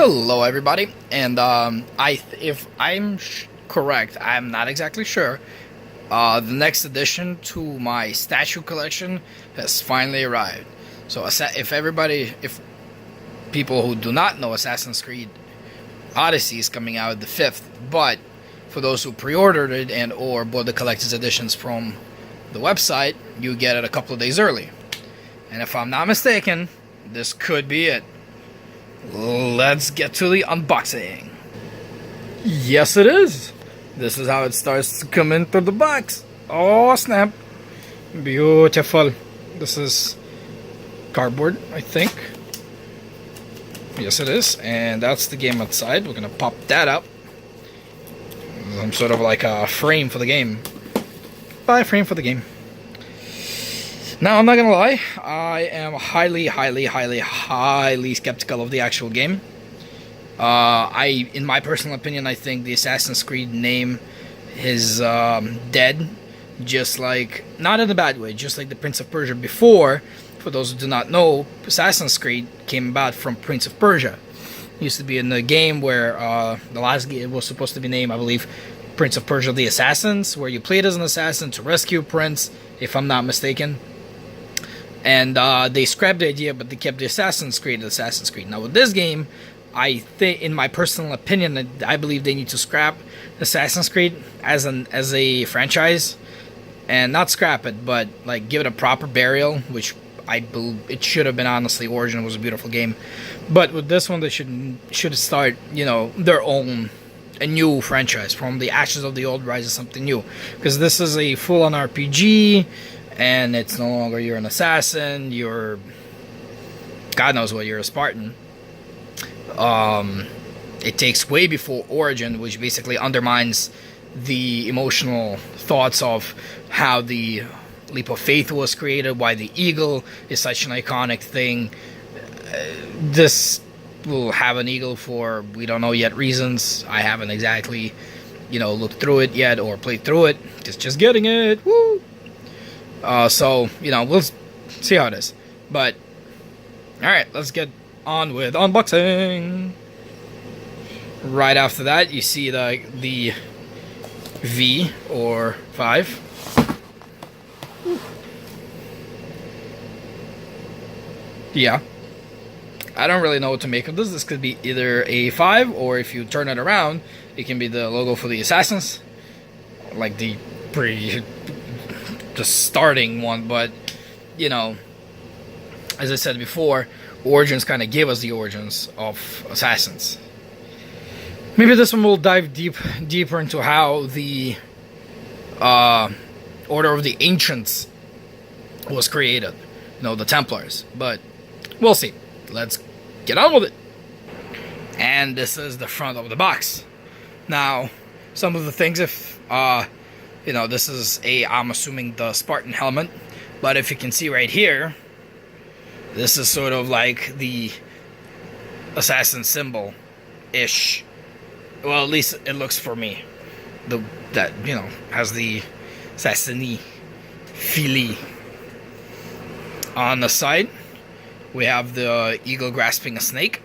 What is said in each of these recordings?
Hello, everybody, and if I'm correct, I'm not exactly sure. The next addition to my statue collection has finally arrived. So, if people who do not know, Assassin's Creed Odyssey is coming out the 5th, but for those who pre-ordered it and or bought the collector's editions from the website, you get it a couple of days early. And if I'm not mistaken, this could be it. Let's get to the unboxing. Yes, it is. This is how it starts to come into the box. Oh, snap. Beautiful. This is cardboard, I think. Yes, it is. And that's the game outside. We're going to pop that up. Some sort of like a frame for the game. Buy a frame for the game. Now, I'm not gonna lie, I am highly skeptical of the actual game. In my personal opinion, I think the Assassin's Creed name is dead. Just like, not in a bad way, just like the Prince of Persia before. For those who do not know, Assassin's Creed came about from Prince of Persia. It used to be in the game where the last game was supposed to be named, I believe, Prince of Persia the Assassins, where you played as an assassin to rescue Prince, if I'm not mistaken. And they scrapped the idea, but they kept the Assassin's Creed. Now with this game, I think, in my personal opinion, I believe they need to scrap Assassin's Creed as a franchise, and not scrap it, but like give it a proper burial, which I believe it should have been. Honestly, Origin was a beautiful game, but with this one, they should start, their own. A new franchise. From the ashes of the old rises something new, because this is a full-on RPG, and it's no longer you're an assassin, you're God knows what, you're a Spartan. It takes way before Origin, which basically undermines the emotional thoughts of how the Leap of Faith was created, why the eagle is such an iconic thing. This will have an eagle for we don't know yet reasons. I haven't exactly, looked through it yet or played through it. Just getting it. Woo! So, we'll see how it is. But, alright, let's get on with unboxing. Right after that, you see the V or 5. Yeah. I don't really know what to make of this. This could be either a 5, or if you turn it around, it can be the logo for the Assassins. Like the starting one, but, as I said before, Origins kind of gave us the origins of Assassins. Maybe this one will dive deeper into how the Order of the Ancients was created. The Templars. But we'll see. Let's get on with it. And this is the front of the box. Now, some of the things, if this is I'm assuming the Spartan helmet, but if you can see right here, this is sort of like the assassin symbol ish. Well, at least it looks for me. That has the assassini fili on the side. We have the eagle grasping a snake.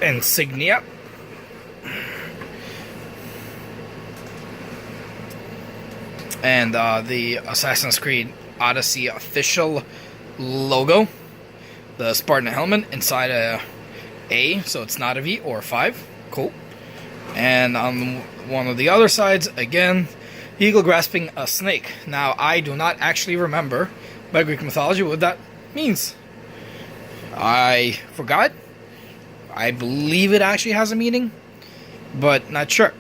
Insignia. And the Assassin's Creed Odyssey official logo. The Spartan helmet inside a so it's not a V or a 5. Cool. And on one of the other sides, again, eagle grasping a snake. Now, I do not actually remember by Greek mythology what that means. I forgot. I believe it actually has a meaning, but not sure.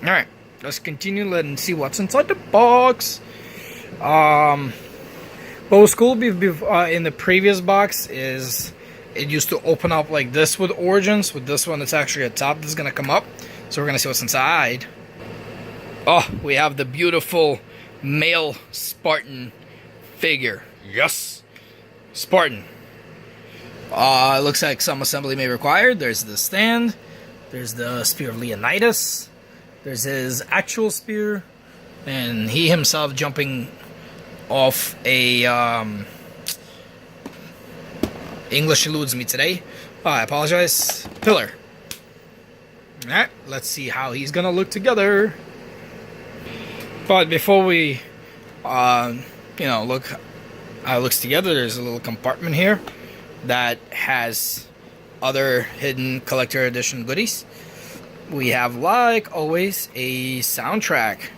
Alright, let's continue and see what's inside the box. What was cool in the previous box is it used to open up like this with Origins. With this one, it's actually at top. This is going to come up, so we're going to see what's inside. Oh, we have the beautiful male Spartan figure. Yes! Spartan. Looks like some assembly may be required. There's the stand. There's the Spear of Leonidas. There's his actual spear. And he himself jumping off a English eludes me today. I apologize. Pillar. Alright, let's see how he's gonna look together. But before we, look how it looks together, there's a little compartment here that has other hidden collector edition goodies. We have, like always, a soundtrack.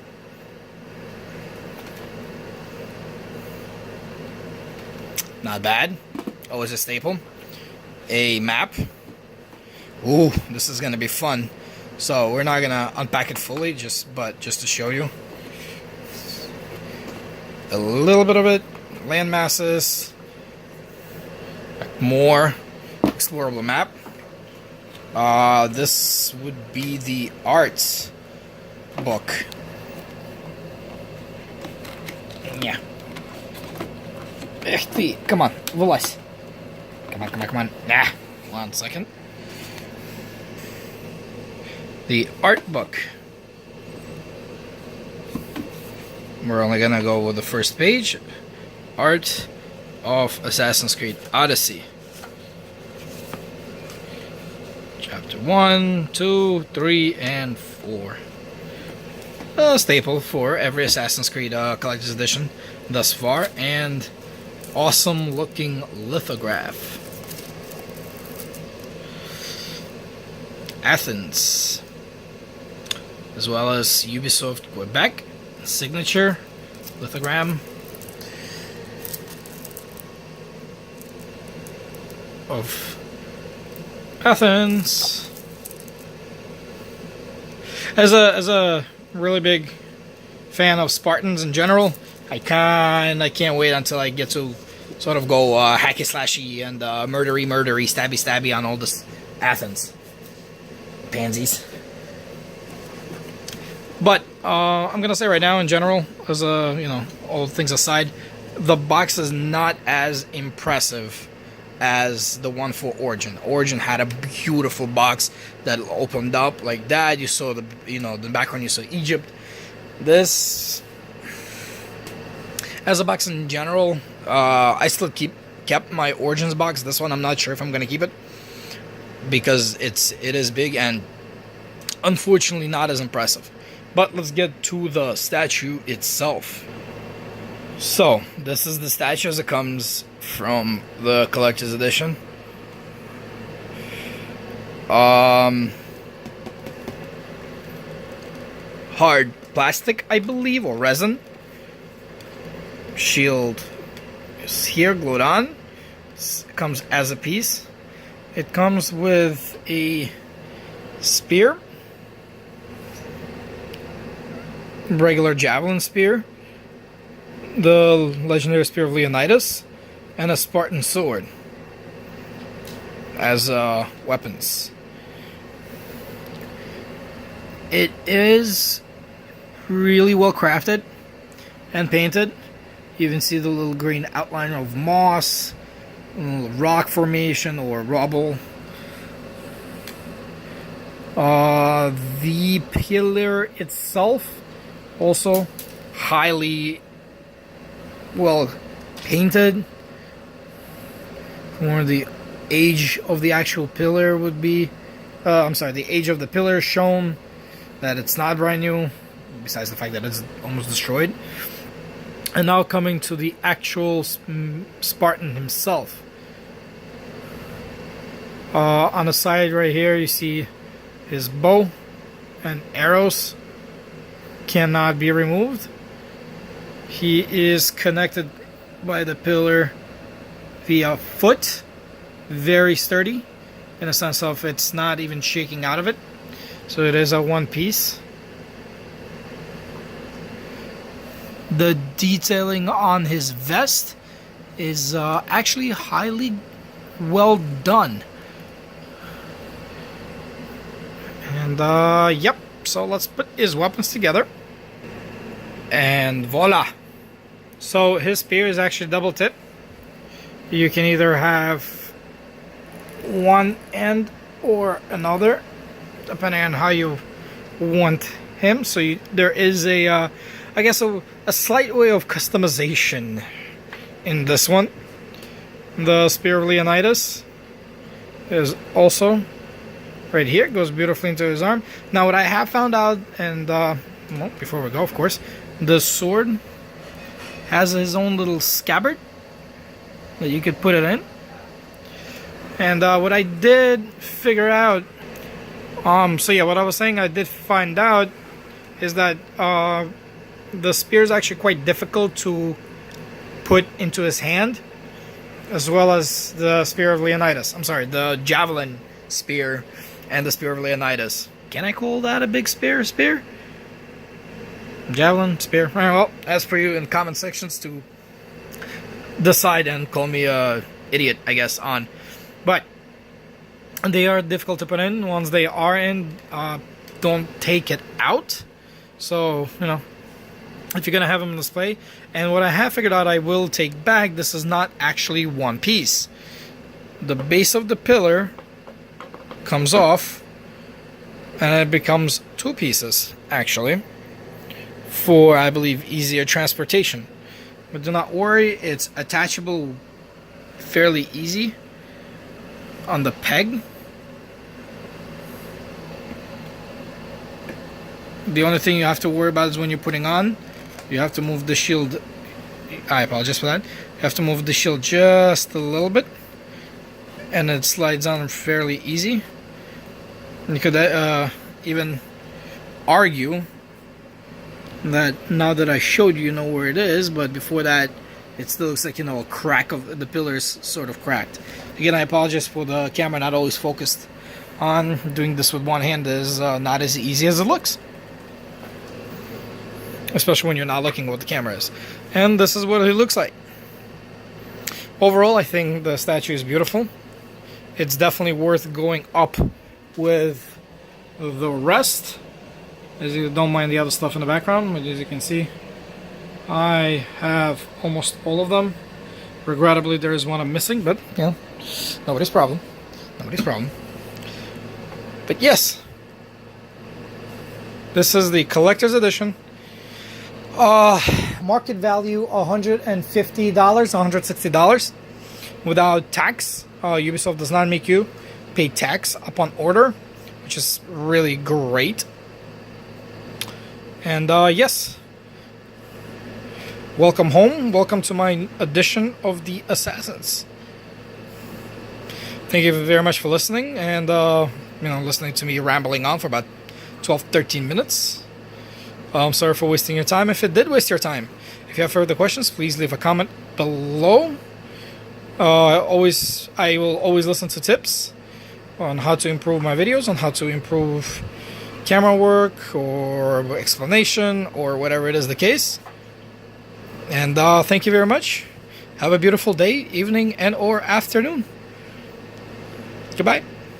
Not bad. Always a staple. A map. Ooh, this is gonna be fun. So we're not gonna unpack it fully, just to show you a little bit of it. Land masses. More explorable map. This would be the arts book. Yeah. Come on, вылазь. Come on. Nah, 1 second. The art book. We're only gonna go with the first page. Art of Assassin's Creed Odyssey. Chapter 1, 2, 3, and 4. A staple for every Assassin's Creed Collector's Edition thus far, and awesome looking lithograph. Athens, as well as Ubisoft Quebec signature lithogram of Athens. As a really big fan of Spartans in general, I can't wait until I get to sort of go hacky slashy and murdery, stabby stabby on all this Athens. Pansies. But I'm gonna say right now, in general, as all things aside, the box is not as impressive as the one for Origin. Origin had a beautiful box that opened up like that. You saw the background. You saw Egypt. This, as a box in general, I still kept my Origins box. This one, I'm not sure if I'm gonna keep it, because it is big and unfortunately not as impressive. But let's get to the statue itself. So this is the statue as it comes from the collector's edition. Hard plastic, I believe, or resin. Shield is here, glued on. It comes as a piece. It comes with a spear, regular javelin spear, the legendary spear of Leonidas, and a Spartan sword as weapons. It is really well crafted and painted. You even see the little green outline of moss, rock formation or rubble. The pillar itself also highly well painted. Or the age of the actual pillar would be, the age of the pillar shown that it's not brand new, besides the fact that it's almost destroyed. And now coming to the actual Spartan himself. On the side right here, you see his bow and arrows cannot be removed. He is connected by the pillar via foot, very sturdy, in the sense of it's not even shaking out of it. So it is a one piece. The detailing on his vest is actually highly well done. And yep, so let's put his weapons together. And voila! So his spear is actually double tip. You can either have one end or another, depending on how you want him. So there is I guess a slight way of customization in this one. The spear of Leonidas is also right here. It goes beautifully into his arm. Now, what I have found out, and well, before we go, of course, the sword has his own little scabbard that you could put it in. And what I did figure out, so yeah, what I was saying, I did find out is that the spear is actually quite difficult to put into his hand, as well as the spear of Leonidas. I'm sorry, the javelin spear and the spear of Leonidas. Can I call that a big spear? Javelin, spear. All right, well, as for you in comment sections to decide and call me a idiot, I guess, on. But they are difficult to put in. Once they are in, don't take it out. So, you know, if you're going to have them on display. And what I have figured out I will take back, this is not actually one piece. The base of the pillar comes off, and it becomes two pieces, actually, for, I believe, easier transportation. But do not worry, it's attachable fairly easy on the peg. The only thing you have to worry about is when you're putting on, you have to move the shield. I apologize for that. You have to move the shield just a little bit, and it slides on fairly easy. And you could even argue that now that I showed you, you know where it is, but before that, it still looks like, you know, a crack of the pillars sort of cracked. Again, I apologize for the camera not always focused on. Doing this with one hand is not as easy as it looks, especially when you're not looking what the camera is. And this is what it looks like. Overall, I think the statue is beautiful. It's definitely worth going up with the rest. As you don't mind the other stuff in the background, but as you can see, I have almost all of them. Regrettably, there is one I'm missing, but you know, nobody's problem. Nobody's problem. But yes, this is the collector's edition. Market value $150, $160 without tax. Ubisoft does not make you pay tax upon order, which is really great. And yes, welcome home. Welcome to my edition of the Assassins. Thank you very much for listening, and you know, listening to me rambling on for about 12-13 minutes. I'm sorry for wasting your time. If it did waste your time, if you have further questions, please leave a comment below. I will always listen to tips on how to improve my videos, on how to improve camera work or explanation or whatever it is the case. And thank you very much. Have a beautiful day, evening, and or afternoon. Goodbye.